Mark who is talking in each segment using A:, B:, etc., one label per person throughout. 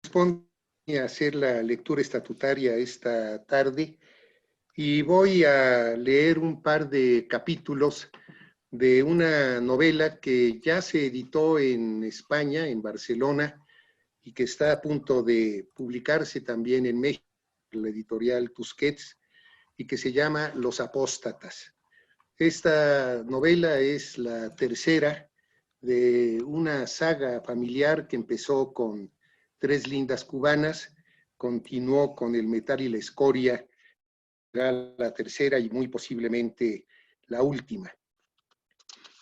A: Corresponde a hacer la lectura estatutaria esta tarde y voy a leer un par de capítulos de una novela que ya se editó en España, en Barcelona, y que está a punto de publicarse también en México, la editorial Tusquets, y que se llama Los Apóstatas. Esta novela es la tercera de una saga familiar que empezó con Tres lindas cubanas, continuó con El metal y la escoria, la tercera y muy posiblemente la última.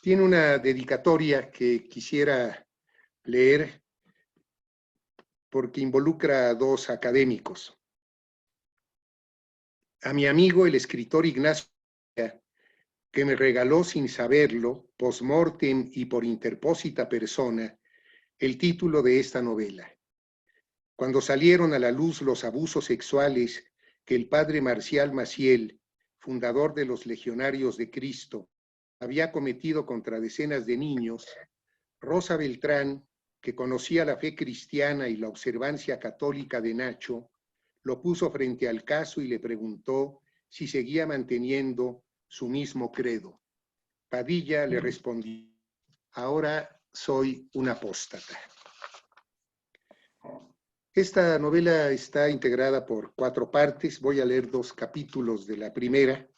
A: Tiene una dedicatoria que quisiera leer porque involucra a dos académicos. A mi amigo, el escritor Ignacio, que me regaló sin saberlo, post-mortem y por interpósita persona, el título de esta novela. Cuando salieron a la luz los abusos sexuales que el padre Marcial Maciel, fundador de los Legionarios de Cristo, había cometido contra decenas de niños, Rosa Beltrán, que conocía la fe cristiana y la observancia católica de Nacho, lo puso frente al caso y le preguntó si seguía manteniendo su mismo credo. Padilla le respondió: ahora soy un apóstata. Esta novela está integrada por 4 partes. Voy a leer 2 capítulos de la primera,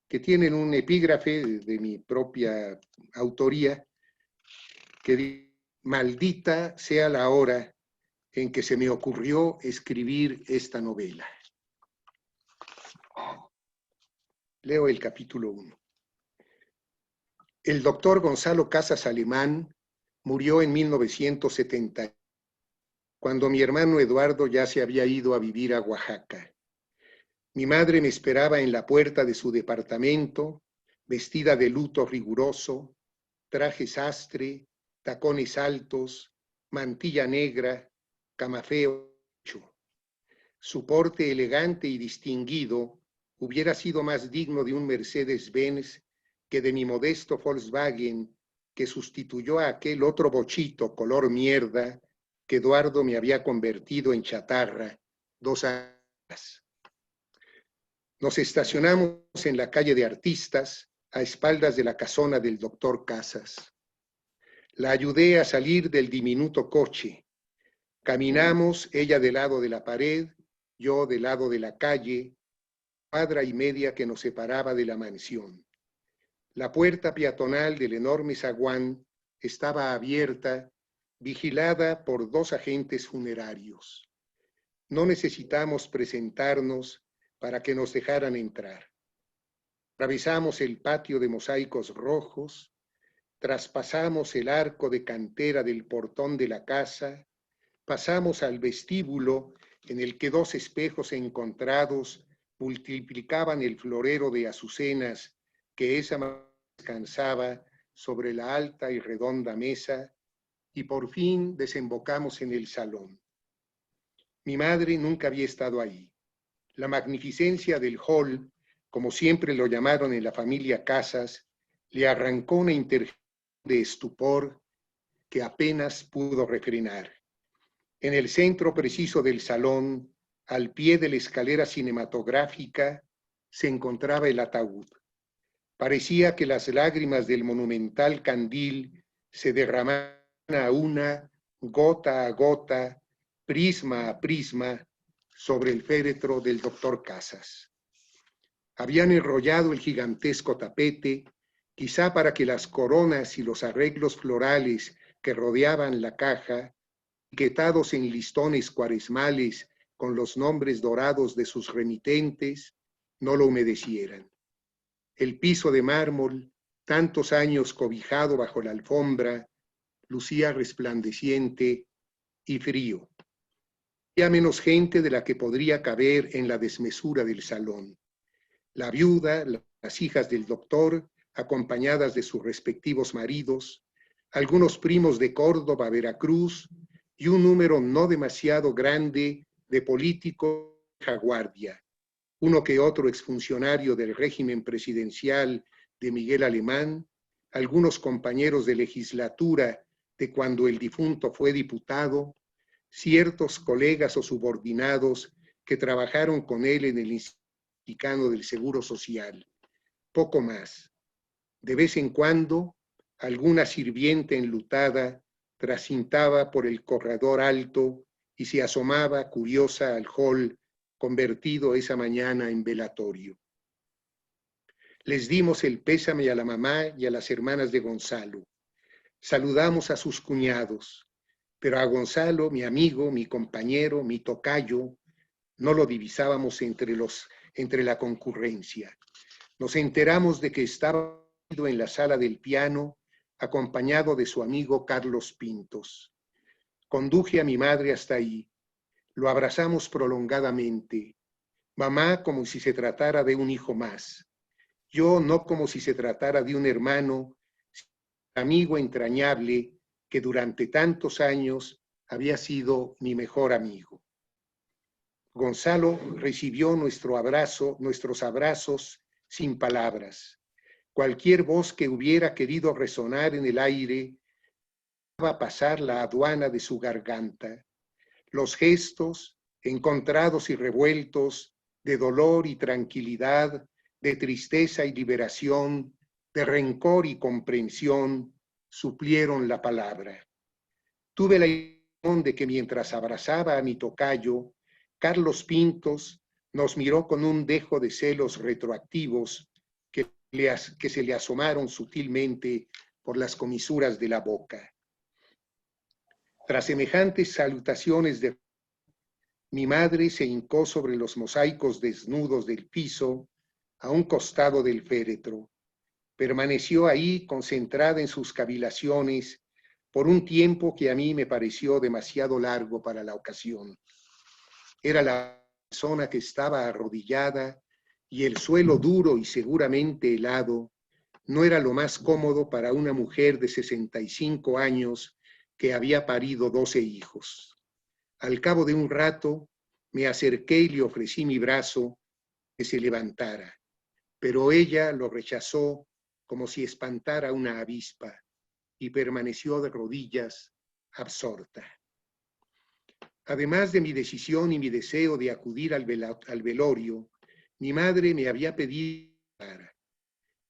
A: que tienen un epígrafe de mi propia autoría, que dice: maldita sea la hora en que se me ocurrió escribir esta novela. Leo el capítulo 1. El doctor Gonzalo Casas Alemán murió en 1970, cuando mi hermano Eduardo ya se había ido a vivir a Oaxaca. Mi madre me esperaba en la puerta de su departamento, vestida de luto riguroso, traje sastre, tacones altos, mantilla negra, camafeo. Su porte elegante y distinguido hubiera sido más digno de un Mercedes-Benz que de mi modesto Volkswagen, que sustituyó a aquel otro bochito color mierda que Eduardo me había convertido en chatarra 2 años. Nos estacionamos en la calle de Artistas, a espaldas de la casona del doctor Casas. La ayudé a salir del diminuto coche. Caminamos, ella del lado de la pared, yo del lado de la calle, cuadra y media que nos separaba de la mansión. La puerta peatonal del enorme zaguán estaba abierta, vigilada por 2 agentes funerarios. No necesitamos presentarnos para que nos dejaran entrar. Atravesamos el patio de mosaicos rojos, traspasamos el arco de cantera del portón de la casa, pasamos al vestíbulo en el que 2 espejos encontrados multiplicaban el florero de azucenas que esa mañana descansaba sobre la alta y redonda mesa, y por fin desembocamos en el salón. Mi madre nunca había estado ahí. La magnificencia del hall, como siempre lo llamaron en la familia Casas, le arrancó una interjección de estupor que apenas pudo refrenar. En el centro preciso del salón, al pie de la escalera cinematográfica, se encontraba el ataúd. Parecía que las lágrimas del monumental candil se derramaban a una, gota a gota, prisma a prisma, sobre el féretro del doctor Casas. Habían enrollado el gigantesco tapete, quizá para que las coronas y los arreglos florales que rodeaban la caja, etiquetados en listones cuaresmales con los nombres dorados de sus remitentes, no lo humedecieran. El piso de mármol, tantos años cobijado bajo la alfombra, lucía resplandeciente y frío. Había menos gente de la que podría caber en la desmesura del salón. La viuda, las hijas del doctor, acompañadas de sus respectivos maridos, algunos primos de Córdoba, Veracruz, y un número no demasiado grande de políticos de guardia, uno que otro exfuncionario del régimen presidencial de Miguel Alemán, algunos compañeros de legislatura de cuando el difunto fue diputado, ciertos colegas o subordinados que trabajaron con él en el Instituto Mexicano del Seguro Social. Poco más. De vez en cuando, alguna sirviente enlutada trascintaba por el corredor alto y se asomaba curiosa al hall convertido esa mañana en velatorio. Les dimos el pésame a la mamá y a las hermanas de Gonzalo. Saludamos a sus cuñados, pero a Gonzalo, mi amigo, mi compañero, mi tocayo, no lo divisábamos entre la concurrencia. Nos enteramos de que estaba en la sala del piano, acompañado de su amigo Carlos Pintos. Conduje a mi madre hasta ahí. Lo abrazamos prolongadamente. Mamá como si se tratara de un hijo más. Yo no como si se tratara de un hermano, amigo entrañable que durante tantos años había sido mi mejor amigo. Gonzalo recibió nuestros abrazos sin palabras. Cualquier voz que hubiera querido resonar en el aire va a pasar la aduana de su garganta. Los gestos, encontrados y revueltos, de dolor y tranquilidad, de tristeza y liberación, de rencor y comprensión, suplieron la palabra. Tuve la impresión de que mientras abrazaba a mi tocayo, Carlos Pintos nos miró con un dejo de celos retroactivos que se le asomaron sutilmente por las comisuras de la boca. Tras semejantes salutaciones mi madre se hincó sobre los mosaicos desnudos del piso a un costado del féretro. Permaneció ahí concentrada en sus cavilaciones por un tiempo que a mí me pareció demasiado largo para la ocasión. Era la persona que estaba arrodillada y el suelo duro y seguramente helado no era lo más cómodo para una mujer de 65 años que había parido 12 hijos. Al cabo de un rato me acerqué y le ofrecí mi brazo que se levantara, pero ella lo rechazó como si espantara una avispa y permaneció de rodillas, absorta. Además de mi decisión y mi deseo de acudir al velorio, mi madre me había pedido.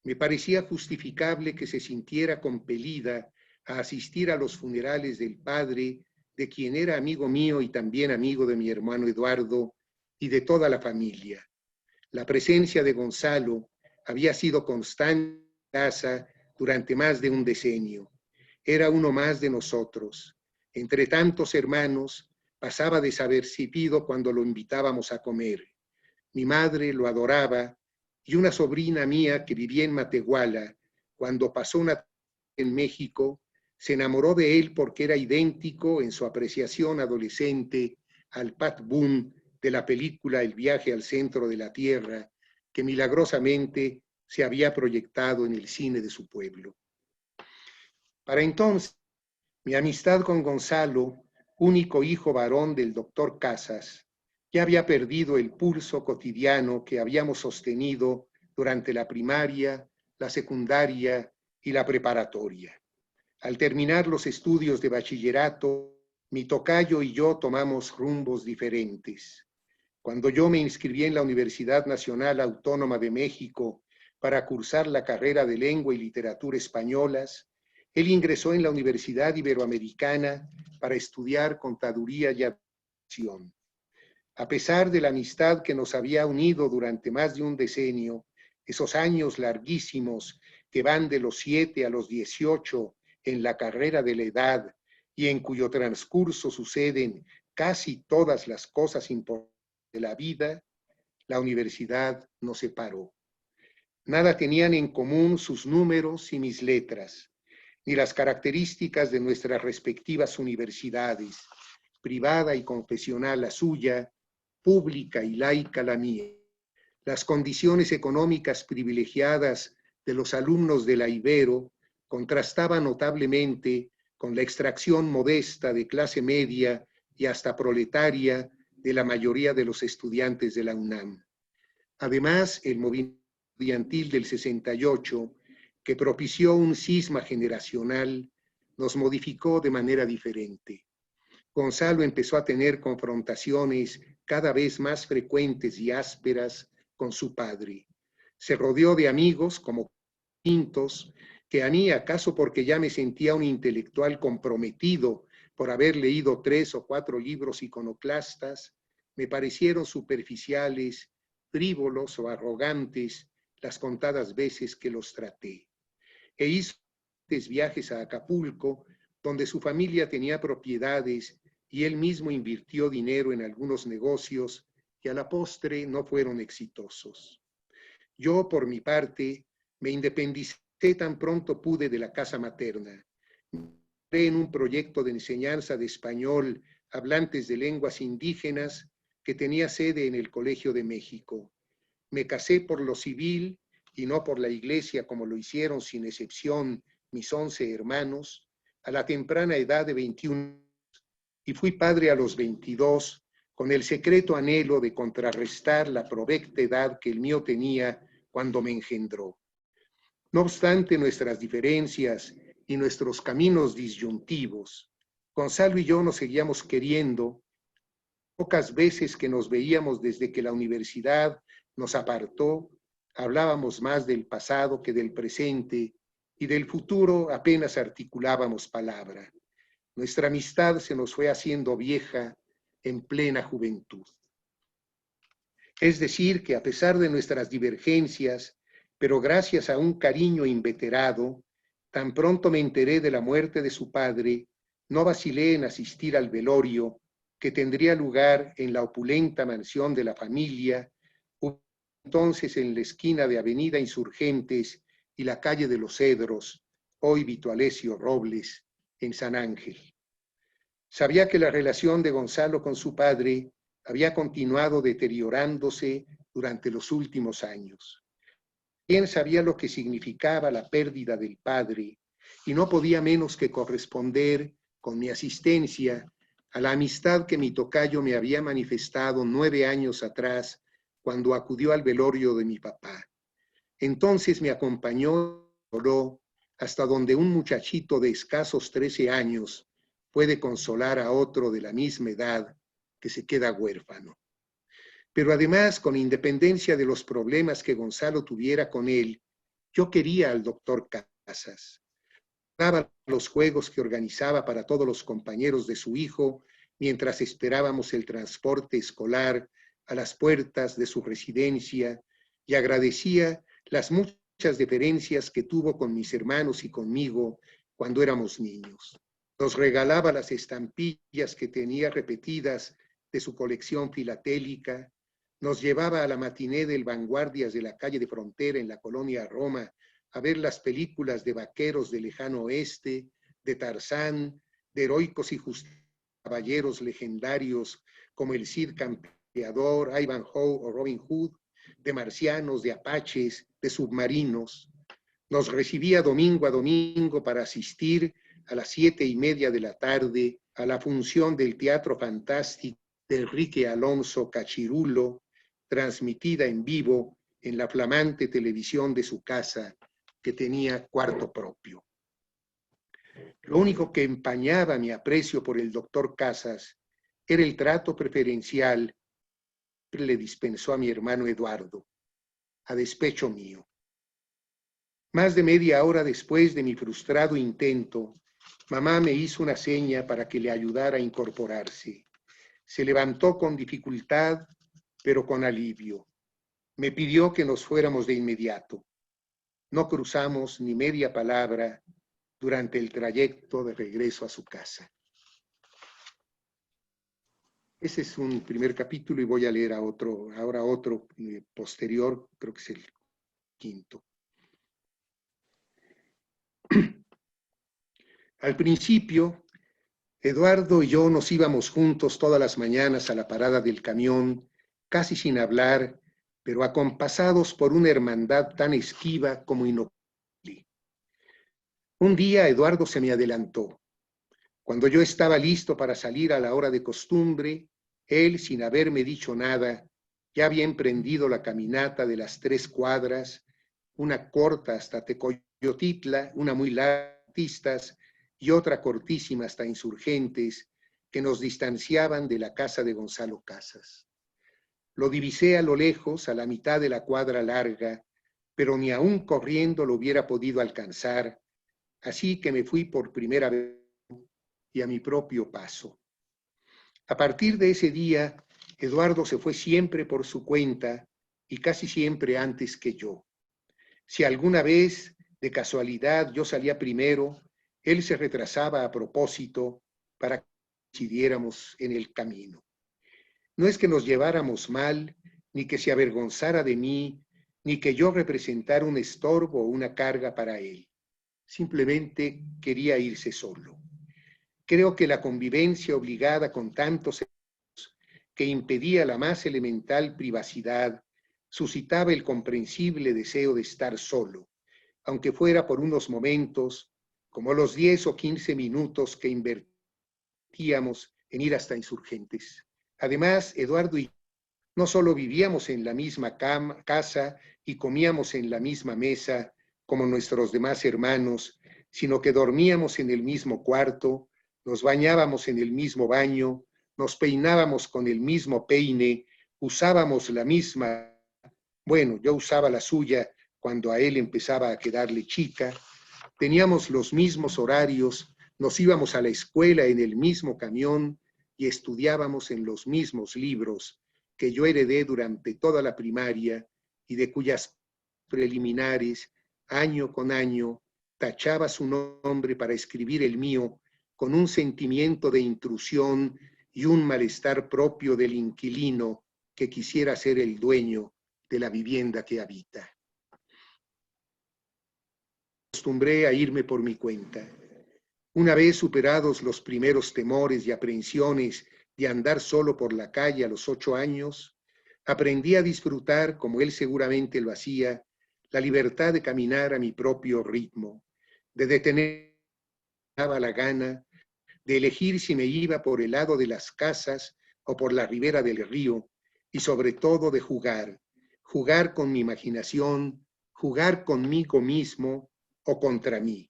A: Me parecía justificable que se sintiera compelida a asistir a los funerales del padre, de quien era amigo mío y también amigo de mi hermano Eduardo y de toda la familia. La presencia de Gonzalo había sido constante en casa durante más de un decenio. Era uno más de nosotros. Entre tantos hermanos, pasaba desapercibido cuando lo invitábamos a comer. Mi madre lo adoraba y una sobrina mía que vivía en Matehuala, cuando pasó una en México, se enamoró de él porque era idéntico en su apreciación adolescente al Pat Boone de la película El viaje al centro de la Tierra, que milagrosamente se había proyectado en el cine de su pueblo. Para entonces, mi amistad con Gonzalo, único hijo varón del doctor Casas, ya había perdido el pulso cotidiano que habíamos sostenido durante la primaria, la secundaria y la preparatoria. Al terminar los estudios de bachillerato, mi tocayo y yo tomamos rumbos diferentes. Cuando yo me inscribí en la Universidad Nacional Autónoma de México para cursar la carrera de Lengua y Literatura Españolas, él ingresó en la Universidad Iberoamericana para estudiar Contaduría y Administración. A pesar de la amistad que nos había unido durante más de un decenio, esos años larguísimos que van de los 7 a los 18 en la carrera de la edad y en cuyo transcurso suceden casi todas las cosas importantes de la vida, la universidad nos separó. Nada tenían en común sus números y mis letras, ni las características de nuestras respectivas universidades, privada y confesional la suya, pública y laica la mía. Las condiciones económicas privilegiadas de los alumnos de la Ibero contrastaban notablemente con la extracción modesta de clase media y hasta proletaria de la mayoría de los estudiantes de la UNAM. Además, el movimiento estudiantil del 68, que propició un cisma generacional, nos modificó de manera diferente. Gonzalo empezó a tener confrontaciones cada vez más frecuentes y ásperas con su padre. Se rodeó de amigos como Pintos, que a mí, acaso porque ya me sentía un intelectual comprometido por haber leído 3 o 4 libros iconoclastas, me parecieron superficiales, frívolos o arrogantes las contadas veces que los traté. E hizo viajes a Acapulco, donde su familia tenía propiedades y él mismo invirtió dinero en algunos negocios que a la postre no fueron exitosos. Yo, por mi parte, me independicé tan pronto pude de la casa materna. Entré en un proyecto de enseñanza de español hablantes de lenguas indígenas que tenía sede en el Colegio de México. Me casé por lo civil y no por la iglesia como lo hicieron sin excepción mis 11 hermanos, a la temprana edad de 21 y fui padre a los 22, con el secreto anhelo de contrarrestar la provecta edad que el mío tenía cuando me engendró. No obstante nuestras diferencias y nuestros caminos disyuntivos, Gonzalo y yo nos seguíamos queriendo. Pocas veces que nos veíamos desde que la universidad nos apartó, hablábamos más del pasado que del presente y del futuro apenas articulábamos palabra. Nuestra amistad se nos fue haciendo vieja en plena juventud. Es decir, que a pesar de nuestras divergencias, pero gracias a un cariño inveterado, tan pronto me enteré de la muerte de su padre, no vacilé en asistir al velorio que tendría lugar en la opulenta mansión de la familia, entonces en la esquina de Avenida Insurgentes y la calle de los Cedros, hoy Vito Alessio Robles, en San Ángel. Sabía que la relación de Gonzalo con su padre había continuado deteriorándose durante los últimos años. Bien sabía lo que significaba la pérdida del padre y no podía menos que corresponder con mi asistencia a la amistad que mi tocayo me había manifestado 9 años atrás cuando acudió al velorio de mi papá. Entonces me acompañó hasta donde un muchachito de escasos 13 años puede consolar a otro de la misma edad que se queda huérfano. Pero además, con independencia de los problemas que Gonzalo tuviera con él, yo quería al doctor Casas. Daba los juegos que organizaba para todos los compañeros de su hijo mientras esperábamos el transporte escolar a las puertas de su residencia y agradecía las muchas deferencias que tuvo con mis hermanos y conmigo cuando éramos niños. Nos regalaba las estampillas que tenía repetidas de su colección filatélica, nos llevaba a la matiné del Vanguardias de la calle de Frontera en la colonia Roma a ver las películas de vaqueros del lejano oeste, de Tarzán, de heroicos y justos caballeros legendarios como el Cid Campeador, Ivanhoe o Robin Hood, de marcianos, de apaches, de submarinos. Nos recibía domingo a domingo para asistir a las 7:30 de la tarde a la función del Teatro Fantástico de Enrique Alonso Cachirulo, transmitida en vivo en la flamante televisión de su casa, que tenía cuarto propio. Lo único que empañaba mi aprecio por el doctor Casas era el trato preferencial que le dispensó a mi hermano Eduardo, a despecho mío. Más de media hora después de mi frustrado intento, mamá me hizo una seña para que le ayudara a incorporarse. Se levantó con dificultad, pero con alivio. Me pidió que nos fuéramos de inmediato. No cruzamos ni media palabra durante el trayecto de regreso a su casa. Ese es un primer capítulo y voy a leer ahora otro posterior, creo que es el quinto. Al principio, Eduardo y yo nos íbamos juntos todas las mañanas a la parada del camión, casi sin hablar, pero acompasados por una hermandad tan esquiva como inocente. Un día Eduardo se me adelantó. Cuando yo estaba listo para salir a la hora de costumbre, él, sin haberme dicho nada, ya había emprendido la caminata de las 3 cuadras, una corta hasta Tecoyotitla, una muy larga y otra cortísima hasta Insurgentes, que nos distanciaban de la casa de Gonzalo Casas. Lo divisé a lo lejos, a la mitad de la cuadra larga, pero ni aún corriendo lo hubiera podido alcanzar, así que me fui por primera vez y a mi propio paso. A partir de ese día, Eduardo se fue siempre por su cuenta y casi siempre antes que yo. Si alguna vez, de casualidad, yo salía primero, él se retrasaba a propósito para que coincidiéramos en el camino. No es que nos lleváramos mal, ni que se avergonzara de mí, ni que yo representara un estorbo o una carga para él. Simplemente quería irse solo. Creo que la convivencia obligada con tantos que impedía la más elemental privacidad suscitaba el comprensible deseo de estar solo, aunque fuera por unos momentos, como los 10 o 15 minutos que invertíamos en ir hasta Insurgentes. Además, Eduardo y yo no solo vivíamos en la misma casa y comíamos en la misma mesa como nuestros demás hermanos, sino que dormíamos en el mismo cuarto, nos bañábamos en el mismo baño, nos peinábamos con el mismo peine, usábamos la misma, bueno, yo usaba la suya cuando a él empezaba a quedarle chica, teníamos los mismos horarios, nos íbamos a la escuela en el mismo camión y estudiábamos en los mismos libros que yo heredé durante toda la primaria y de cuyas preliminares, año con año, tachaba su nombre para escribir el mío con un sentimiento de intrusión y un malestar propio del inquilino que quisiera ser el dueño de la vivienda que habita. Acostumbré a irme por mi cuenta. Una vez superados los primeros temores y aprehensiones de andar solo por la calle a los 8 años, aprendí a disfrutar, como él seguramente lo hacía, la libertad de caminar a mi propio ritmo, de detener la gana, de elegir si me iba por el lado de las casas o por la ribera del río, y sobre todo de jugar con mi imaginación, jugar conmigo mismo o contra mí.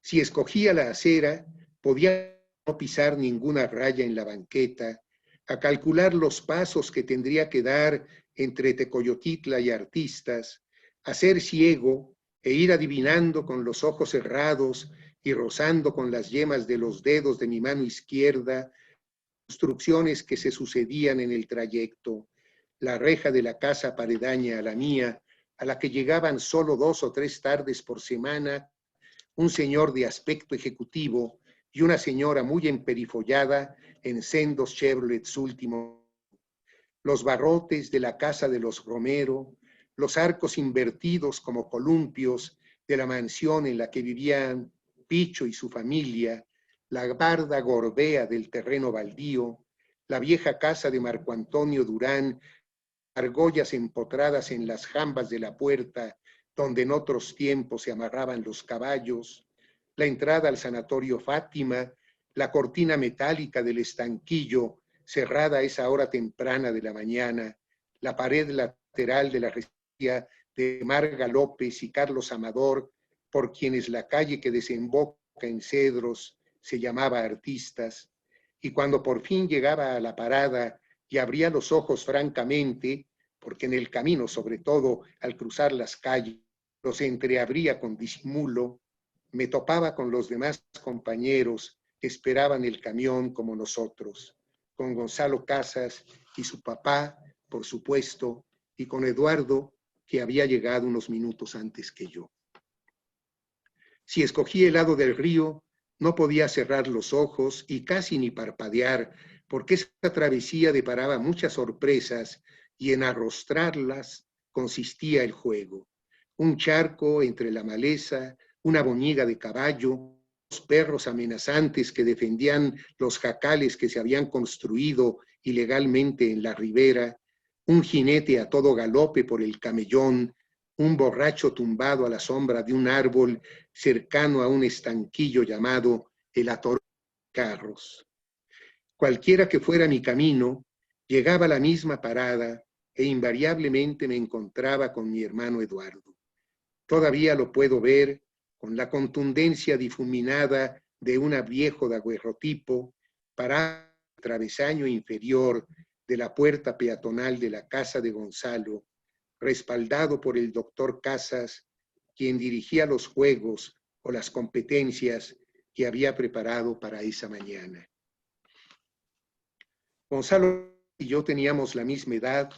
A: Si escogía la acera, podía no pisar ninguna raya en la banqueta, a calcular los pasos que tendría que dar entre Tecoyotitla y Artistas, a ser ciego e ir adivinando con los ojos cerrados y rozando con las yemas de los dedos de mi mano izquierda construcciones que se sucedían en el trayecto, la reja de la casa paredaña a la mía, a la que llegaban solo 2 o 3 tardes por semana, un señor de aspecto ejecutivo y una señora muy emperifollada en sendos Chevrolets últimos, los barrotes de la casa de los Romero, los arcos invertidos como columpios de la mansión en la que vivían Picho y su familia, la barda gorbea del terreno baldío, la vieja casa de Marco Antonio Durán, argollas empotradas en las jambas de la puerta donde en otros tiempos se amarraban los caballos, la entrada al sanatorio Fátima, la cortina metálica del estanquillo cerrada a esa hora temprana de la mañana, la pared lateral de la residencia de Marga López y Carlos Amador, por quienes la calle que desemboca en Cedros se llamaba Artistas, y cuando por fin llegaba a la parada y abría los ojos francamente, porque en el camino, sobre todo al cruzar las calles, los entreabría con disimulo, me topaba con los demás compañeros que esperaban el camión como nosotros, con Gonzalo Casas y su papá, por supuesto, y con Eduardo, que había llegado unos minutos antes que yo. Si escogí el lado del río, no podía cerrar los ojos y casi ni parpadear, porque esa travesía deparaba muchas sorpresas y en arrostrarlas consistía el juego. Un charco entre la maleza, una boñiga de caballo, los perros amenazantes que defendían los jacales que se habían construido ilegalmente en la ribera, un jinete a todo galope por el camellón, un borracho tumbado a la sombra de un árbol cercano a un estanquillo llamado el Atoro de Carros. Cualquiera que fuera mi camino, llegaba a la misma parada e invariablemente me encontraba con mi hermano Eduardo. Todavía lo puedo ver con la contundencia difuminada de un viejo daguerrotipo paraba en el travesaño inferior de la puerta peatonal de la casa de Gonzalo, respaldado por el doctor Casas, quien dirigía los juegos o las competencias que había preparado para esa mañana. Gonzalo y yo teníamos la misma edad,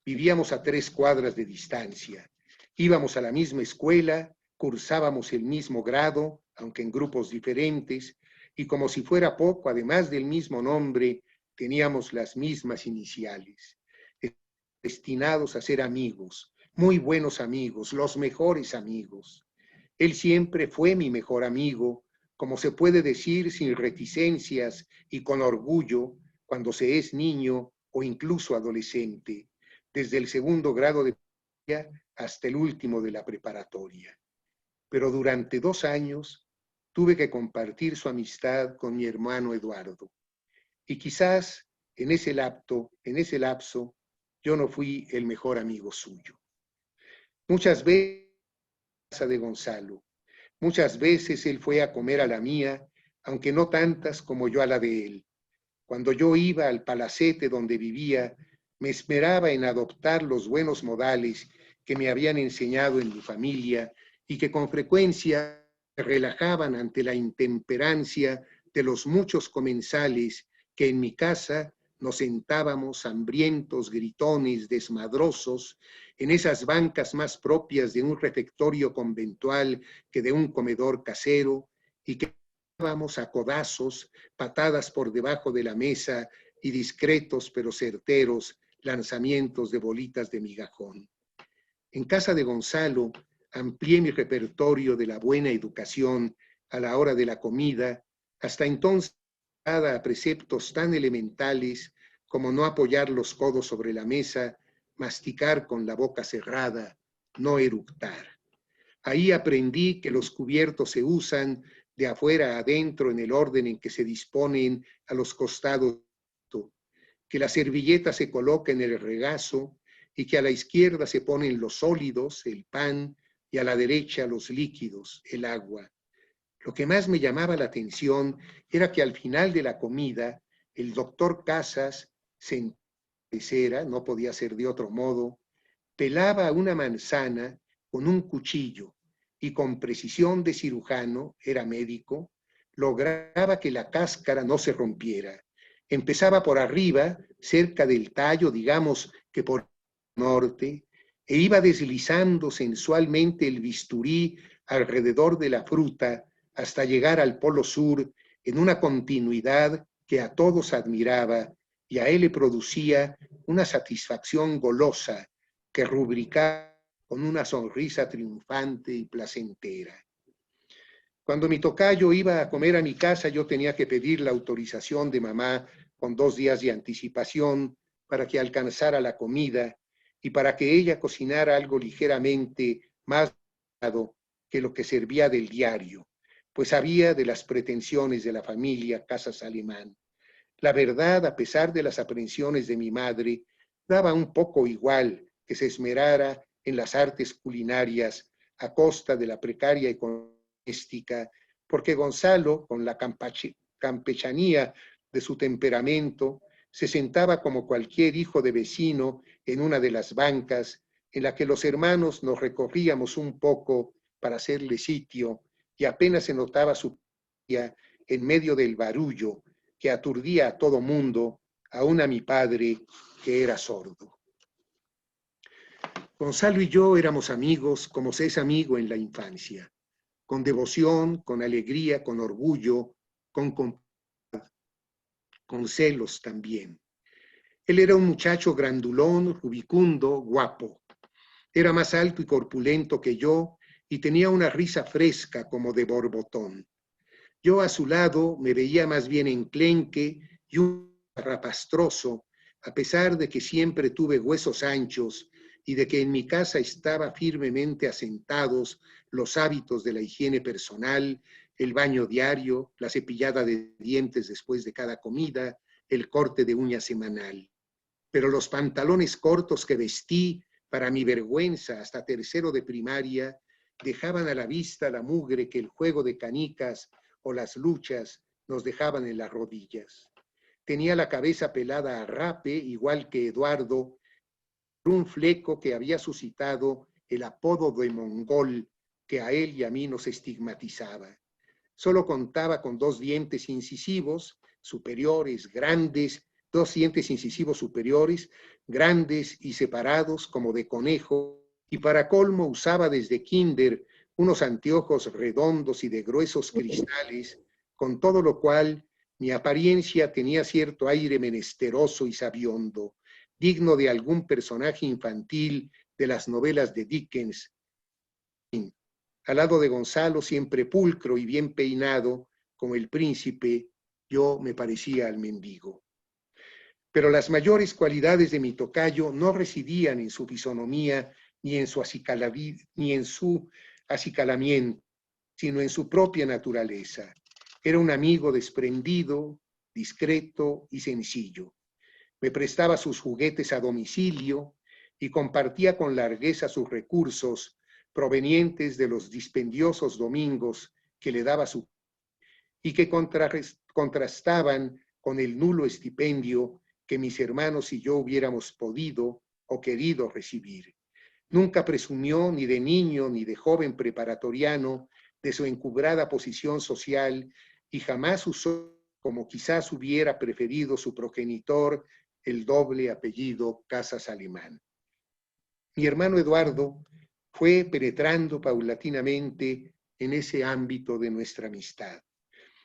A: vivíamos a 3 cuadras de distancia, íbamos a la misma escuela, cursábamos el mismo grado, aunque en grupos diferentes, y como si fuera poco, además del mismo nombre, teníamos las mismas iniciales. Destinados a ser amigos, muy buenos amigos, los mejores amigos. Él siempre fue mi mejor amigo, como se puede decir sin reticencias y con orgullo cuando se es niño o incluso adolescente, desde el 2º grado de primaria hasta el último de la preparatoria. Pero durante 2 años tuve que compartir su amistad con mi hermano Eduardo. Y quizás en ese lapso, yo no fui el mejor amigo suyo. Muchas veces en la casa de Gonzalo, muchas veces él fue a comer a la mía, aunque no tantas como yo a la de él. Cuando yo iba al palacete donde vivía, me esmeraba en adoptar los buenos modales que me habían enseñado en mi familia y que con frecuencia me relajaban ante la intemperancia de los muchos comensales que en mi casa nos sentábamos hambrientos, gritones, desmadrosos, en esas bancas más propias de un refectorio conventual que de un comedor casero, y que dábamos a codazos, patadas por debajo de la mesa y discretos pero certeros lanzamientos de bolitas de migajón. En casa de Gonzalo amplié mi repertorio de la buena educación a la hora de la comida, hasta entonces a preceptos tan elementales como no apoyar los codos sobre la mesa, masticar con la boca cerrada, no eructar. Ahí aprendí que los cubiertos se usan de afuera a adentro en el orden en que se disponen a los costados, que la servilleta se coloca en el regazo y que a la izquierda se ponen los sólidos, el pan, y a la derecha los líquidos, el agua. Lo que más me llamaba la atención era que al final de la comida, el doctor Casas, sentado en la pecera, no podía ser de otro modo, pelaba una manzana con un cuchillo y con precisión de cirujano, era médico, lograba que la cáscara no se rompiera. Empezaba por arriba, cerca del tallo, digamos que por el norte, e iba deslizando sensualmente el bisturí alrededor de la fruta hasta llegar al polo sur en una continuidad que a todos admiraba y a él le producía una satisfacción golosa que rubricaba con una sonrisa triunfante y placentera. Cuando mi tocayo iba a comer a mi casa, yo tenía que pedir la autorización de mamá con 2 días de anticipación para que alcanzara la comida y para que ella cocinara algo ligeramente más que lo que servía del diario, pues sabía de las pretensiones de la familia Casas Alemán. La verdad, a pesar de las aprensiones de mi madre, daba un poco igual que se esmerara en las artes culinarias a costa de la precaria economía doméstica, porque Gonzalo, con la campechanía de su temperamento, se sentaba como cualquier hijo de vecino en una de las bancas en la que los hermanos nos recorríamos un poco para hacerle sitio y apenas se notaba su presencia en medio del barullo que aturdía a todo mundo, aún a mi padre, que era sordo. Gonzalo y yo éramos amigos como se es amigo en la infancia, con devoción, con alegría, con orgullo, con celos también. Él era un muchacho grandulón, rubicundo, guapo. Era más alto y corpulento que yo y tenía una risa fresca como de borbotón. Yo a su lado me veía más bien enclenque y un rapastroso, a pesar de que siempre tuve huesos anchos y de que en mi casa estaba firmemente asentados los hábitos de la higiene personal, el baño diario, la cepillada de dientes después de cada comida, el corte de uña semanal. Pero los pantalones cortos que vestí, para mi vergüenza, hasta 3º de primaria, dejaban a la vista la mugre que el juego de canicas o las luchas nos dejaban en las rodillas. Tenía la cabeza pelada a rape, igual que Eduardo, por un fleco que había suscitado el apodo de mongol que a él y a mí nos estigmatizaba. Solo contaba con dos dientes incisivos superiores, grandes, dos dientes incisivos superiores, grandes y separados como de conejo, y para colmo usaba desde kinder unos anteojos redondos y de gruesos cristales, con todo lo cual mi apariencia tenía cierto aire menesteroso y sabiondo, digno de algún personaje infantil de las novelas de Dickens. Al lado de Gonzalo, siempre pulcro y bien peinado, como el príncipe, yo me parecía al mendigo. Pero las mayores cualidades de mi tocayo no residían en su fisonomía ni en su acicalamiento, sino en su propia naturaleza. Era un amigo desprendido, discreto y sencillo. Me prestaba sus juguetes a domicilio y compartía con largueza sus recursos provenientes de los dispendiosos domingos que le daba su y que contrastaban con el nulo estipendio que mis hermanos y yo hubiéramos podido o querido recibir. Nunca presumió ni de niño ni de joven preparatoriano de su encubrada posición social y jamás usó, como quizás hubiera preferido su progenitor, el doble apellido Casas Alemán. Mi hermano Eduardo fue penetrando paulatinamente en ese ámbito de nuestra amistad.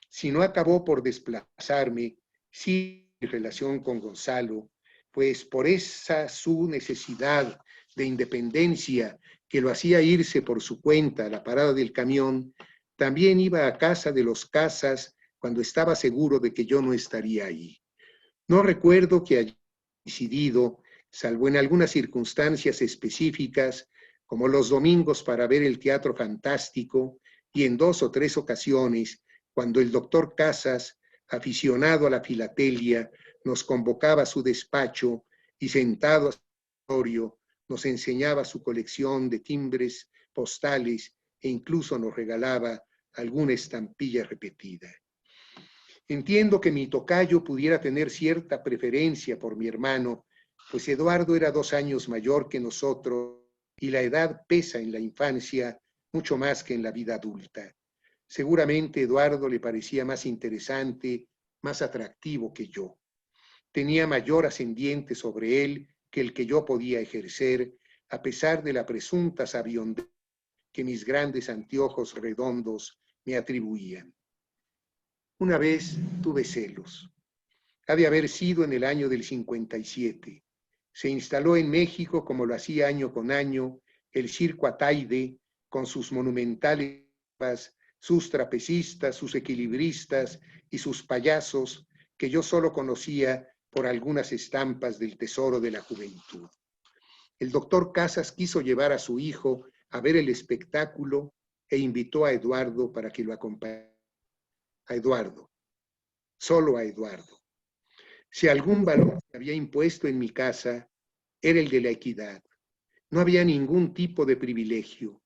A: Si no acabó por desplazarme, sí en relación con Gonzalo, pues por esa su necesidad de independencia que lo hacía irse por su cuenta a la parada del camión, también iba a casa de los Casas cuando estaba seguro de que yo no estaría ahí. No recuerdo que haya decidido, salvo en algunas circunstancias específicas, como los domingos para ver el teatro fantástico y en 2 o 3 ocasiones, cuando el doctor Casas, aficionado a la filatelia, nos convocaba a su despacho y sentado a su escritorio, nos enseñaba su colección de timbres postales e incluso nos regalaba alguna estampilla repetida. Entiendo que mi tocayo pudiera tener cierta preferencia por mi hermano, pues Eduardo era 2 años mayor que nosotros y la edad pesa en la infancia mucho más que en la vida adulta. Seguramente Eduardo le parecía más interesante, más atractivo que yo. Tenía mayor ascendiente sobre él que el que yo podía ejercer, a pesar de la presunta sabiondad que mis grandes anteojos redondos me atribuían. Una vez tuve celos. Ha de haber sido en el año del 57. Se instaló en México, como lo hacía año con año, el Circo Ataide, con sus monumentales, sus trapecistas, sus equilibristas y sus payasos, que yo solo conocía por algunas estampas del tesoro de la juventud. El doctor Casas quiso llevar a su hijo a ver el espectáculo e invitó a Eduardo para que lo acompañara. A Eduardo, solo a Eduardo. Si algún valor se había impuesto en mi casa, era el de la equidad. No había ningún tipo de privilegio.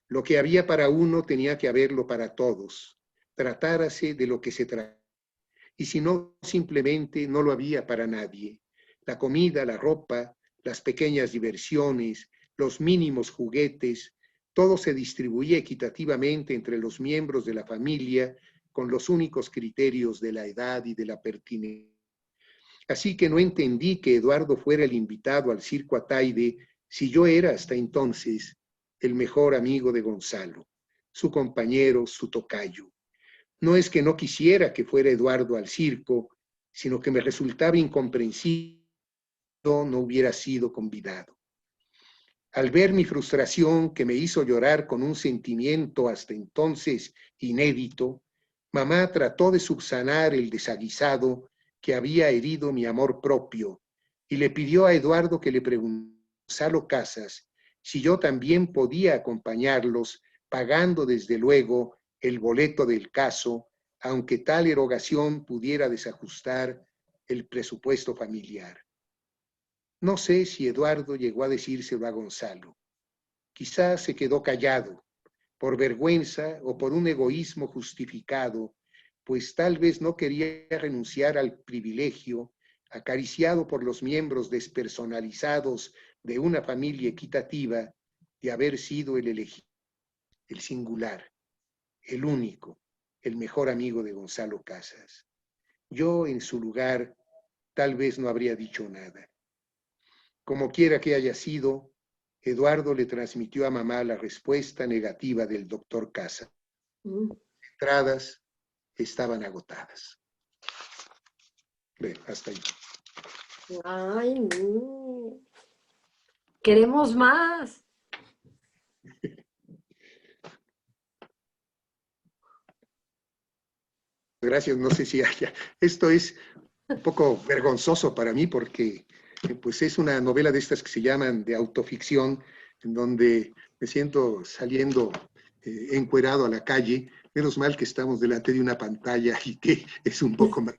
A: Lo que había para uno tenía que haberlo para todos. Tratárase de lo que se tratara. Y si no, simplemente no lo había para nadie. La comida, la ropa, las pequeñas diversiones, los mínimos juguetes, todo se distribuía equitativamente entre los miembros de la familia con los únicos criterios de la edad y de la pertinencia. Así que no entendí que Eduardo fuera el invitado al Circo Ataide si yo era hasta entonces el mejor amigo de Gonzalo, su compañero, su tocayo. No es que no quisiera que fuera Eduardo al circo, sino que me resultaba incomprensible que no hubiera sido convidado. Al ver mi frustración, que me hizo llorar con un sentimiento hasta entonces inédito, mamá trató de subsanar el desaguisado que había herido mi amor propio y le pidió a Eduardo que le preguntara a Gonzalo Casas si yo también podía acompañarlos, pagando desde luego el boleto del caso, aunque tal erogación pudiera desajustar el presupuesto familiar. No sé si Eduardo llegó a decírselo a Gonzalo. Quizás se quedó callado, por vergüenza o por un egoísmo justificado, pues tal vez no quería renunciar al privilegio acariciado por los miembros despersonalizados de una familia equitativa de haber sido el elegido, el singular, el único, el mejor amigo de Gonzalo Casas. Yo, en su lugar, tal vez no habría dicho nada. Como quiera que haya sido, Eduardo le transmitió a mamá la respuesta negativa del doctor Casas. Las entradas estaban agotadas. Bien, hasta ahí.
B: Ay, no. Queremos más.
A: Gracias, no sé si haya. Esto es un poco vergonzoso para mí porque pues es una novela de estas que se llaman de autoficción, en donde me siento saliendo encuerado a la calle. Menos mal que estamos delante de una pantalla y que es un poco más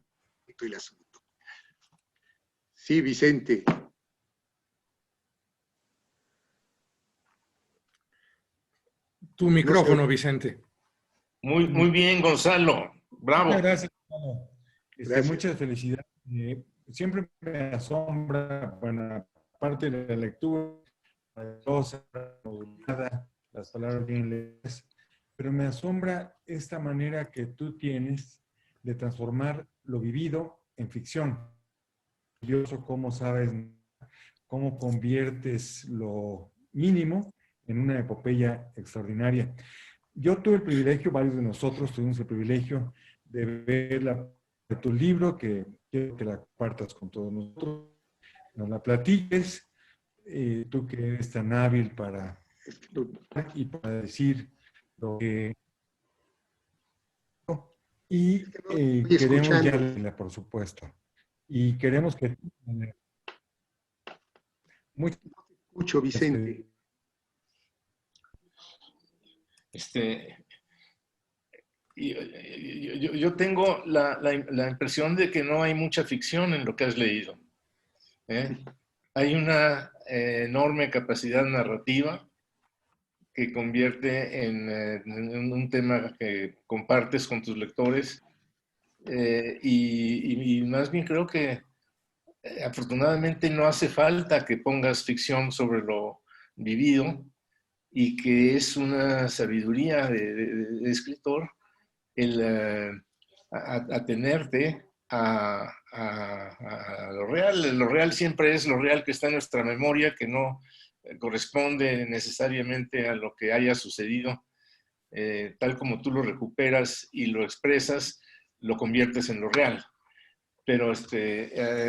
A: el asunto. Sí, Vicente.
C: Tu micrófono, Vicente.
D: Muy bien, Gonzalo. Bravo.
C: Muchas gracias, Gonzalo.
A: Gracias.
C: Muchas felicidades. Siempre me asombra, bueno, aparte de la lectura, las palabras bien leídas, pero me asombra esta manera que tú tienes de transformar lo vivido en ficción. Curioso cómo sabes, cómo conviertes lo mínimo en una epopeya extraordinaria. Yo tuve el privilegio, varios de nosotros tuvimos el privilegio de ver tu libro, que quiero que la compartas con todos nosotros, nos la platiques, tú que eres tan hábil para decir lo que... Y queremos ya, por supuesto. Y queremos que...
A: Mucho, Vicente.
D: Yo tengo la impresión de que no hay mucha ficción en lo que has leído. Hay una enorme capacidad narrativa que convierte en un tema que compartes con tus lectores y más bien creo que afortunadamente no hace falta que pongas ficción sobre lo vivido y que es una sabiduría de escritor el atenerte a lo real. Lo real siempre es lo real que está en nuestra memoria, que no corresponde necesariamente a lo que haya sucedido. Tal como tú lo recuperas y lo expresas, lo conviertes en lo real. Pero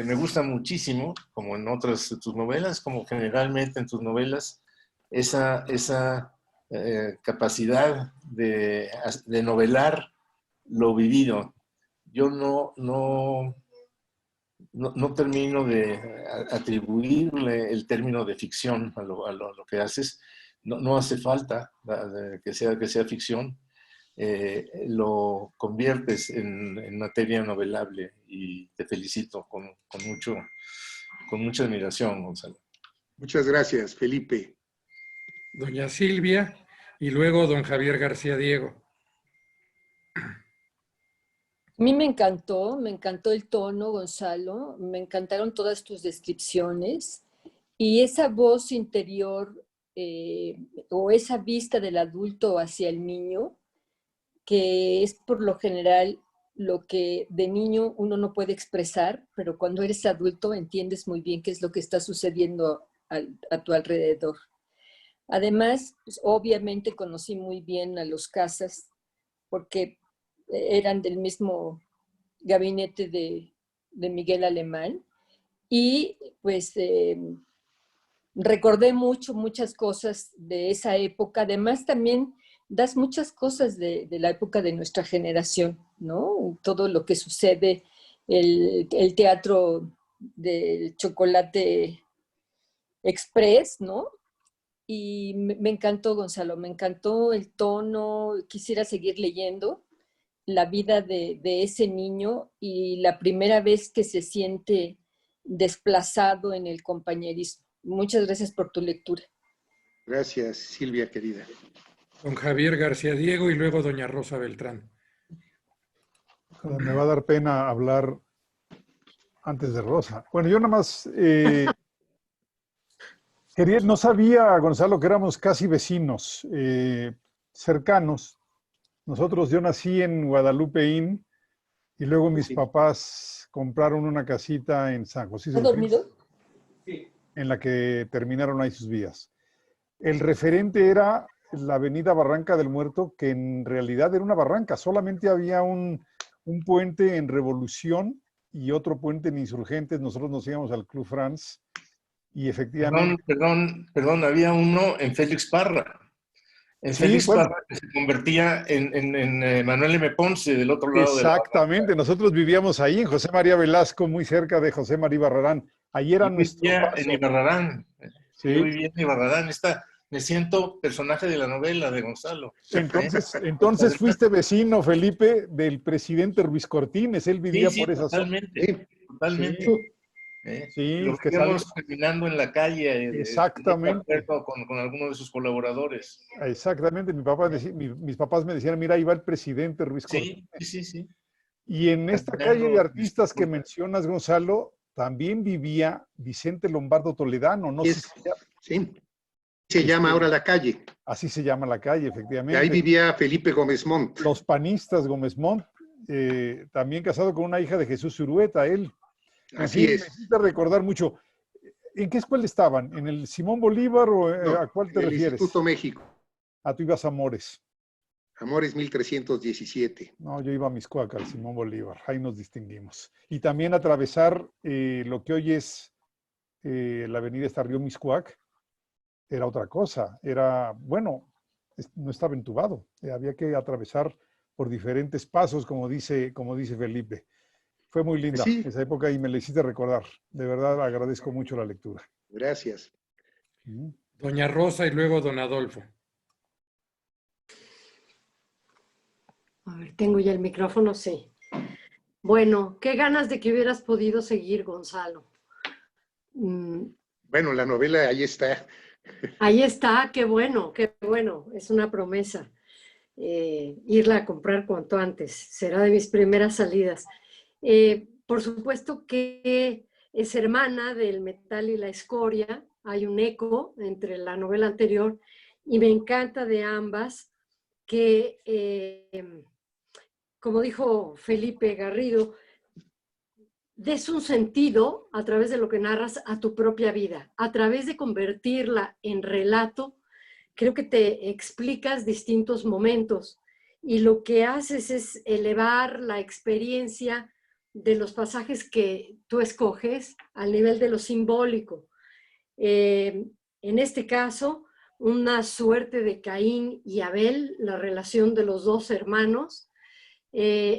D: me gusta muchísimo, como en otras de tus novelas, como generalmente en tus novelas, esa capacidad de novelar lo vivido. Yo no termino de atribuirle el término de ficción a lo que haces. No hace falta que sea ficción. Lo conviertes en materia novelable y te felicito con mucha admiración, Gonzalo.
A: Muchas gracias, Felipe.
C: Doña Silvia y luego don Javier García Diego.
B: A mí me encantó el tono, Gonzalo, me encantaron todas tus descripciones y esa voz interior o esa vista del adulto hacia el niño, que es por lo general lo que de niño uno no puede expresar, pero cuando eres adulto entiendes muy bien qué es lo que está sucediendo a tu alrededor. Además, pues, obviamente conocí muy bien a los Casas porque eran del mismo gabinete de Miguel Alemán y pues recordé muchas cosas de esa época. Además también das muchas cosas de la época de nuestra generación, ¿no? Todo lo que sucede, el teatro del Chocolate Express, ¿no? Y me encantó, Gonzalo, me encantó el tono, quisiera seguir leyendo la vida de ese niño y la primera vez que se siente desplazado en el compañerismo. Muchas gracias por tu lectura.
A: Gracias, Silvia, querida.
C: Don Javier García Diego y luego doña Rosa Beltrán.
E: Me va a dar pena hablar antes de Rosa. Bueno, yo nada más no sabía, Gonzalo, que éramos casi vecinos, cercanos. Yo nací en Guadalupeín y luego mis
A: Sí.
E: papás compraron una casita en San José
B: ¿Has
E: del Cristo,
B: dormido?
E: en la que terminaron ahí sus vidas. El referente era la avenida Barranca del Muerto, que en realidad era una barranca, solamente había un puente en Revolución y otro puente en Insurgentes. Nosotros nos íbamos al Club France y efectivamente...
D: Perdón, había uno en Félix Parra. En
E: Sí,
D: Félix
E: bueno,
D: Parra, que se convertía en Manuel M. Ponce, del otro lado de la
E: exactamente. Nosotros vivíamos ahí en José María Velasco, muy cerca de José María Barrarán. Ahí era
D: Yo
E: nuestro
D: vivía en
E: paso.
D: Ibarrarán. Yo
E: Sí.
D: vivía en Ibarrarán. Me siento personaje de la novela de Gonzalo.
E: Entonces fuiste vecino, Felipe, del presidente Ruiz Cortines. Él vivía
D: Sí,
E: por esa zona.
D: totalmente.
E: Sí,
D: Totalmente.
E: sí,
D: Lo
E: es que sale.
D: veíamos caminando en la calle, de
E: Exactamente.
D: acuerdo con algunos de sus colaboradores.
E: Exactamente. Mis papás me decían, mira, ahí va el presidente Ruiz Cortines.
D: Sí.
E: Y en esta calle de
D: Caminando.
E: artistas que mencionas, Gonzalo, también vivía Vicente Lombardo Toledano. No sé si
A: Sí. Se llama ahora la calle.
E: así se llama la calle,
A: Y
E: efectivamente.
A: ahí vivía Felipe Gómez Montt.
E: Los panistas Gómez Montt, también casado con una hija de Jesús Urueta, él. En
A: Así
E: fin,
A: es.
E: me hiciste recordar mucho. ¿En qué escuela estaban? ¿En el Simón Bolívar o
A: No,
E: a cuál te
A: en el
E: refieres?
A: Instituto México.
E: Tú ibas a Amores.
A: Amores 1317.
E: No, yo iba a Miscuac, al Simón Bolívar. Ahí nos distinguimos. Y también atravesar lo que hoy es la avenida Río Miscuac era otra cosa. Era, bueno, no estaba entubado. Había que atravesar por diferentes pasos, como dice Felipe. Fue muy linda
A: Sí.
E: esa época y me la hiciste recordar. De verdad agradezco mucho la lectura.
A: Gracias.
F: Doña Rosa y luego don Adolfo.
G: A ver, tengo ya el micrófono, sí. Bueno, qué ganas de que hubieras podido seguir, Gonzalo.
A: Bueno, la novela ahí está.
G: Ahí está, qué bueno, es una promesa. Irla a comprar cuanto antes, será de mis primeras salidas. Por supuesto que es hermana del Metal y la Escoria, hay un eco entre la novela anterior y me encanta de ambas que, como dijo Felipe Garrido, des un sentido a través de lo que narras a tu propia vida, a través de convertirla en relato. Creo que te explicas distintos momentos y lo que haces es elevar la experiencia de los pasajes que tú escoges al nivel de lo simbólico. En este caso, una suerte de Caín y Abel, la relación de los dos hermanos,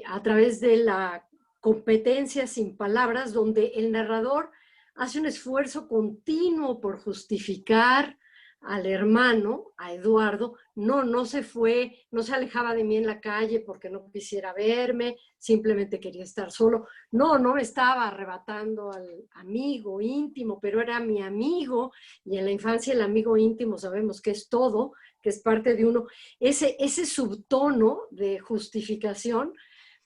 G: a través de la competencia sin palabras, donde el narrador hace un esfuerzo continuo por justificar al hermano, a Eduardo. No se fue, no se alejaba de mí en la calle porque no quisiera verme, simplemente quería estar solo. No me estaba arrebatando al amigo íntimo, pero era mi amigo, y en la infancia el amigo íntimo sabemos que es todo, que es parte de uno. Ese subtono de justificación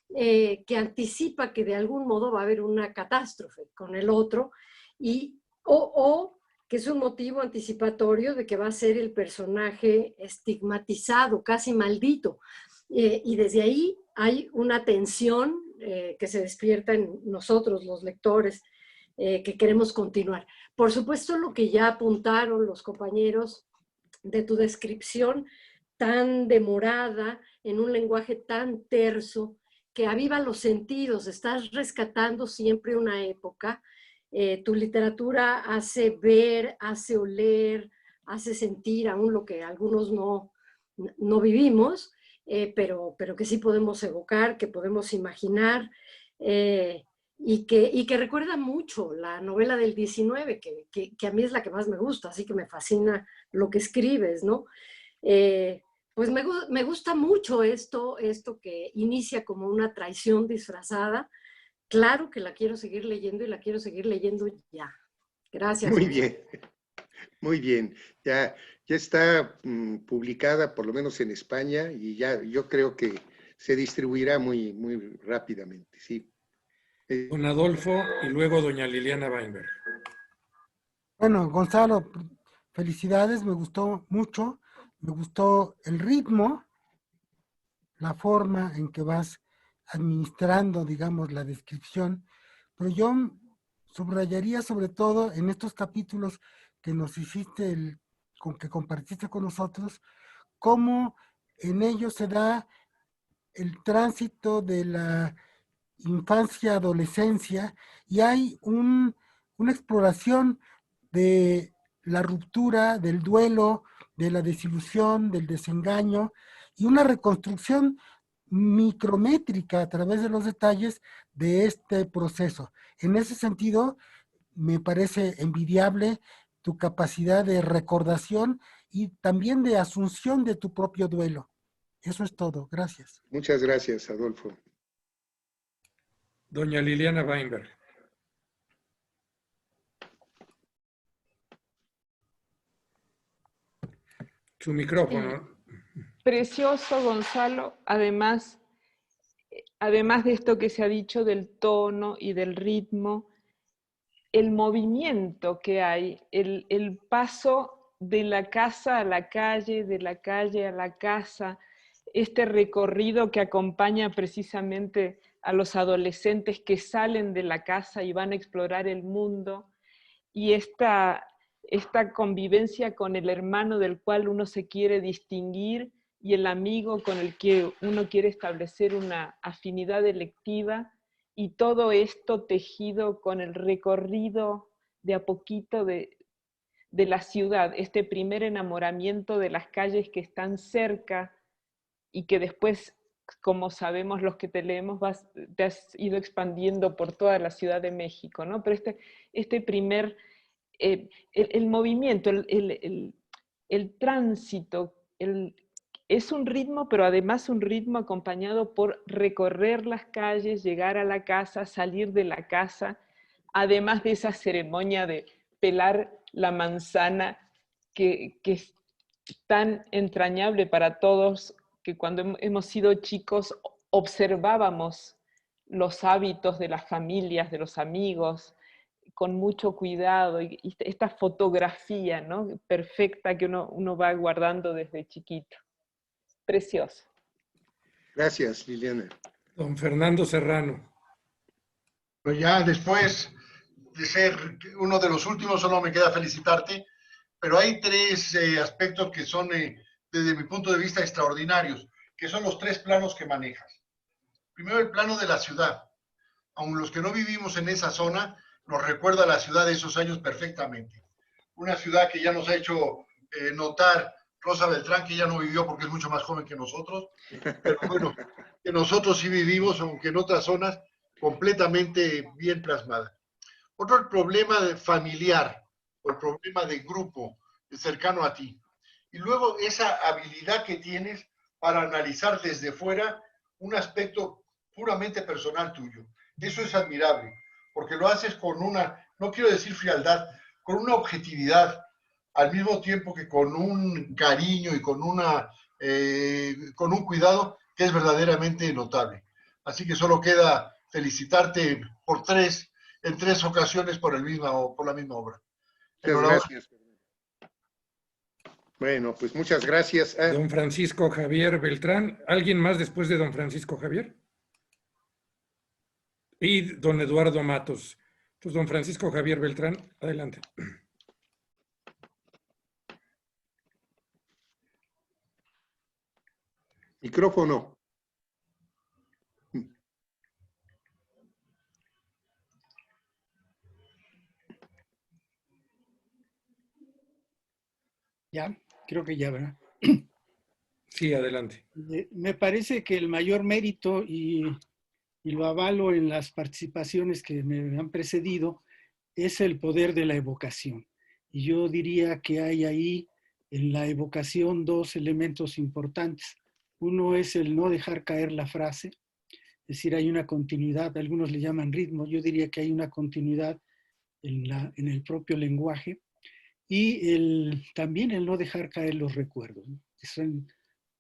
G: que anticipa que de algún modo va a haber una catástrofe con el otro, o que es un motivo anticipatorio de que va a ser el personaje estigmatizado, casi maldito. Y desde ahí hay una tensión que se despierta en nosotros, los lectores, que queremos continuar. Por supuesto, lo que ya apuntaron los compañeros de tu descripción tan demorada, en un lenguaje tan terso, que aviva los sentidos, estás rescatando siempre una época. Tu literatura hace ver, hace oler, hace sentir aún lo que algunos no vivimos, pero que sí podemos evocar, que podemos imaginar, y que recuerda mucho la novela del 19, que a mí es la que más me gusta, así que me fascina lo que escribes, ¿no? Pues me gusta mucho esto que inicia como una traición disfrazada. Claro que la quiero seguir leyendo y la quiero seguir leyendo ya. Gracias.
A: Muy bien, muy bien. Ya está publicada, por lo menos en España, y ya yo creo que se distribuirá muy, muy rápidamente, sí.
F: Don Adolfo y luego doña Liliana Weinberg.
H: Bueno, Gonzalo, felicidades, me gustó mucho, me gustó el ritmo, la forma en que vas administrando, digamos, la descripción, pero yo subrayaría sobre todo en estos capítulos que nos hiciste, con que compartiste con nosotros, cómo en ellos se da el tránsito de la infancia, adolescencia, y hay una exploración de la ruptura, del duelo, de la desilusión, del desengaño, y una reconstrucción micrométrica a través de los detalles de este proceso. En ese sentido, me parece envidiable tu capacidad de recordación y también de asunción de tu propio duelo. Eso es todo. Gracias.
A: Muchas gracias, Adolfo.
F: Doña Liliana Weinberg. Su micrófono.
I: Precioso, Gonzalo. Además de esto que se ha dicho del tono y del ritmo, el movimiento que hay, el paso de la casa a la calle, de la calle a la casa, este recorrido que acompaña precisamente a los adolescentes que salen de la casa y van a explorar el mundo, y esta convivencia con el hermano del cual uno se quiere distinguir y el amigo con el que uno quiere establecer una afinidad electiva, y todo esto tejido con el recorrido de a poquito de la ciudad, este primer enamoramiento de las calles que están cerca y que después, como sabemos los que te leemos, te has ido expandiendo por toda la Ciudad de México, ¿no? Pero este primer, el movimiento, el tránsito, es un ritmo, pero además un ritmo acompañado por recorrer las calles, llegar a la casa, salir de la casa, además de esa ceremonia de pelar la manzana que es tan entrañable para todos, que cuando hemos sido chicos observábamos los hábitos de las familias, de los amigos, con mucho cuidado, y esta fotografía, ¿no?, perfecta que uno va guardando desde chiquito. Precioso.
A: Gracias, Liliana.
F: Don Fernando Serrano.
J: Pues ya después de ser uno de los últimos, solo me queda felicitarte, pero hay tres aspectos que son, desde mi punto de vista, extraordinarios, que son los tres planos que manejas. Primero, el plano de la ciudad. Aun los que no vivimos en esa zona, nos recuerda la ciudad de esos años perfectamente. Una ciudad que ya nos ha hecho notar Rosa Beltrán, que ya no vivió porque es mucho más joven que nosotros, pero bueno, que nosotros sí vivimos, aunque en otras zonas, completamente bien plasmada. Otro, el problema familiar, o el problema de grupo cercano a ti. Y luego esa habilidad que tienes para analizar desde fuera un aspecto puramente personal tuyo. Eso es admirable, porque lo haces con una, no quiero decir frialdad, con una objetividad, al mismo tiempo que con un cariño y con un cuidado que es verdaderamente notable. Así que solo queda felicitarte en tres ocasiones por la misma obra.
A: Muchas gracias. Bueno, pues muchas gracias.
F: Don Francisco Javier Beltrán. ¿Alguien más después de don Francisco Javier? Y don Eduardo Matos. Entonces, don Francisco Javier Beltrán, adelante.
A: Micrófono.
K: Ya, creo que ya, ¿verdad?
F: Sí, adelante.
K: Me parece que el mayor mérito, y lo avalo en las participaciones que me han precedido, es el poder de la evocación. Y yo diría que hay ahí en la evocación dos elementos importantes. Uno es el no dejar caer la frase, es decir, hay una continuidad, algunos le llaman ritmo, yo diría que hay una continuidad en el propio lenguaje, y también el no dejar caer los recuerdos, ¿no?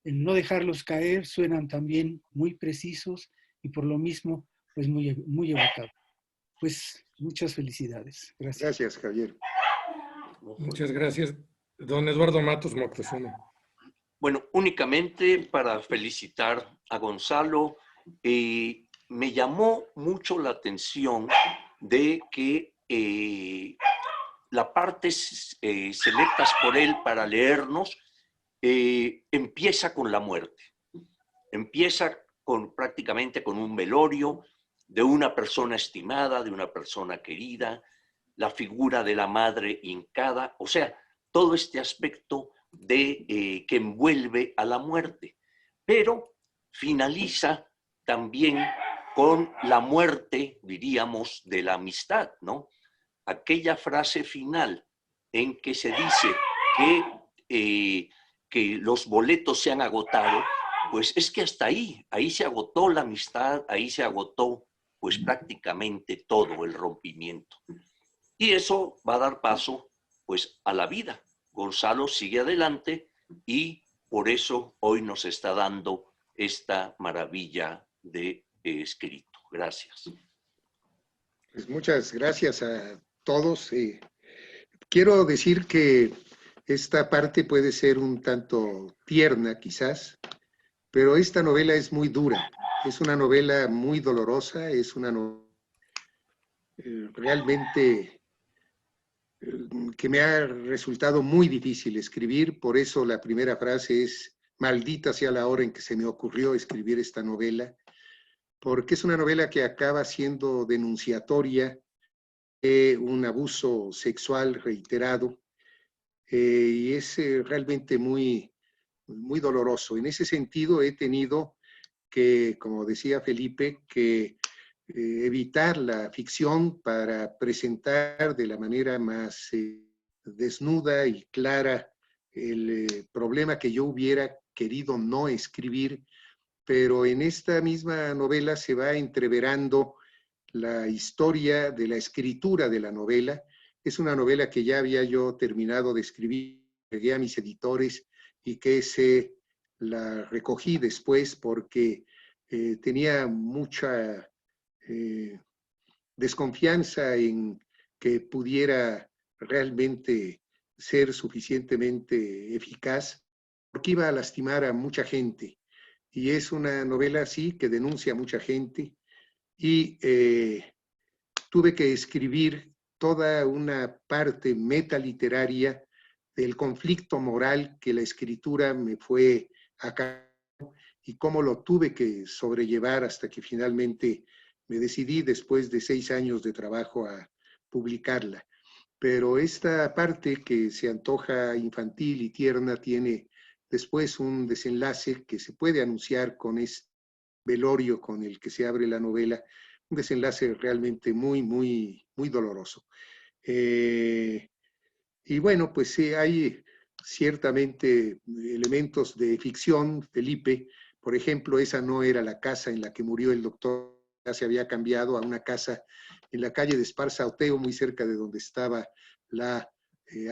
K: el no dejarlos caer, suenan también muy precisos y por lo mismo, pues muy evocados. Pues muchas felicidades. Gracias.
A: Gracias, Javier.
F: Muchas gracias. Don Eduardo Matos Moctezuma.
L: Bueno, únicamente para felicitar a Gonzalo, me llamó mucho la atención de que la parte selectas por él para leernos empieza con la muerte. Empieza prácticamente con un velorio de una persona estimada, de una persona querida, la figura de la madre hincada, o sea, todo este aspecto que envuelve a la muerte. Pero finaliza también con la muerte, diríamos, de la amistad, ¿no? Aquella frase final en que se dice que los boletos se han agotado, pues es que hasta ahí se agotó la amistad, ahí se agotó pues prácticamente todo el rompimiento. Y eso va a dar paso pues a la vida. Gonzalo sigue adelante y por eso hoy nos está dando esta maravilla de escrito. Gracias.
A: Pues muchas gracias a todos. Quiero decir que esta parte puede ser un tanto tierna quizás, pero esta novela es muy dura. Es una novela muy dolorosa, es una novela realmente que me ha resultado muy difícil escribir. Por eso la primera frase es: maldita sea la hora en que se me ocurrió escribir esta novela, porque es una novela que acaba siendo denunciatoria de un abuso sexual reiterado, y es realmente muy, muy doloroso. En ese sentido he tenido que, como decía Felipe, que evitar la ficción para presentar de la manera más desnuda y clara el problema que yo hubiera querido no escribir, pero en esta misma novela se va entreverando la historia de la escritura de la novela. Es una novela que ya había yo terminado de escribir, llegué a mis editores y que se la recogí después porque tenía mucha desconfianza en que pudiera realmente ser suficientemente eficaz, porque iba a lastimar a mucha gente. Y es una novela así que denuncia a mucha gente, y tuve que escribir toda una parte metaliteraria del conflicto moral que la escritura me fue a cargo y cómo lo tuve que sobrellevar hasta que finalmente me decidí, después de 6 años de trabajo, a publicarla. Pero esta parte que se antoja infantil y tierna tiene después un desenlace que se puede anunciar con este velorio con el que se abre la novela, un desenlace realmente muy, muy, muy doloroso. Y bueno, pues sí, hay ciertamente elementos de ficción, Felipe. Por ejemplo, esa no era la casa en la que murió el doctor, ya se había cambiado a una casa en la calle de Esparza Oteo, muy cerca de donde estaba la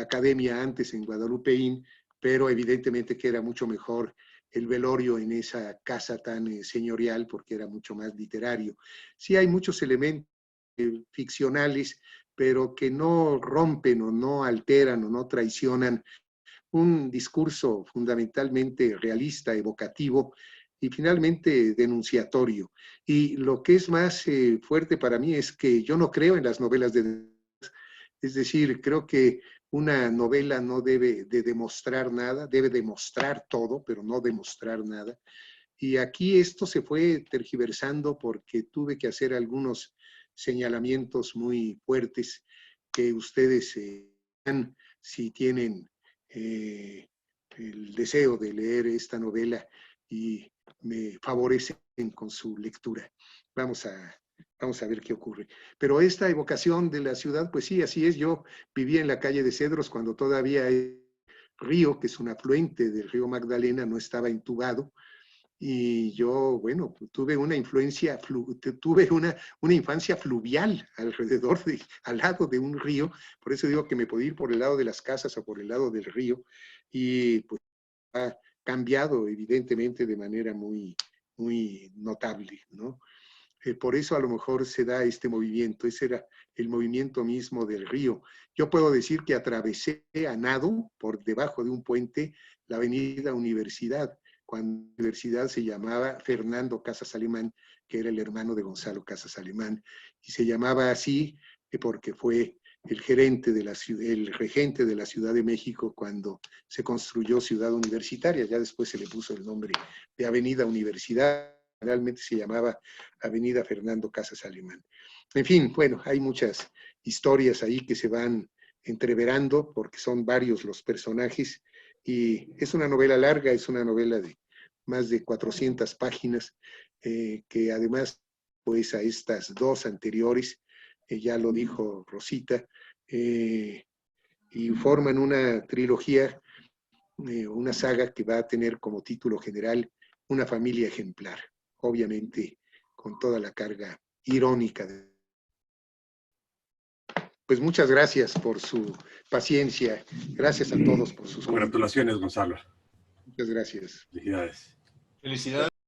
A: academia antes, en Guadalupeín, pero evidentemente que era mucho mejor el velorio en esa casa tan señorial, porque era mucho más literario. Sí hay muchos elementos ficcionales, pero que no rompen o no alteran o no traicionan un discurso fundamentalmente realista, evocativo y finalmente denunciatorio. Y lo que es más fuerte para mí es que yo no creo en las novelas de... Es decir, creo que una novela no debe de demostrar nada, debe demostrar todo, pero no demostrar nada. Y aquí esto se fue tergiversando porque tuve que hacer algunos señalamientos muy fuertes que ustedes vean si tienen el deseo de leer esta novela y me favorecen con su lectura. Vamos a ver qué ocurre. Pero esta evocación de la ciudad, pues sí, así es. Yo vivía en la calle de Cedros cuando todavía el río, que es un afluente del río Magdalena, no estaba entubado. Y yo, bueno, tuve una influencia, tuve una infancia fluvial alrededor, al lado de un río. Por eso digo que me podía ir por el lado de las casas o por el lado del río. Y pues cambiado evidentemente de manera muy, muy notable, ¿no? Por eso a lo mejor se da este movimiento, ese era el movimiento mismo del río. Yo puedo decir que atravesé a nado por debajo de un puente la avenida Universidad, cuando la universidad se llamaba Fernando Casas Alemán, que era el hermano de Gonzalo Casas Alemán, y se llamaba así porque fue el gerente de el regente de la Ciudad de México cuando se construyó Ciudad Universitaria. Ya después se le puso el nombre de Avenida Universidad. Realmente se llamaba Avenida Fernando Casas Alemán. En fin, bueno, hay muchas historias ahí que se van entreverando porque son varios los personajes y es una novela larga, es una novela de más de 400 páginas que además, pues a estas dos anteriores, ya lo dijo Rosita, y forman una trilogía, una saga que va a tener como título general Una familia ejemplar, obviamente con toda la carga irónica. Pues muchas gracias por su paciencia. Gracias a todos por sus
M: congratulaciones, Gonzalo.
A: Muchas gracias.
M: Felicidades.
D: Felicidades.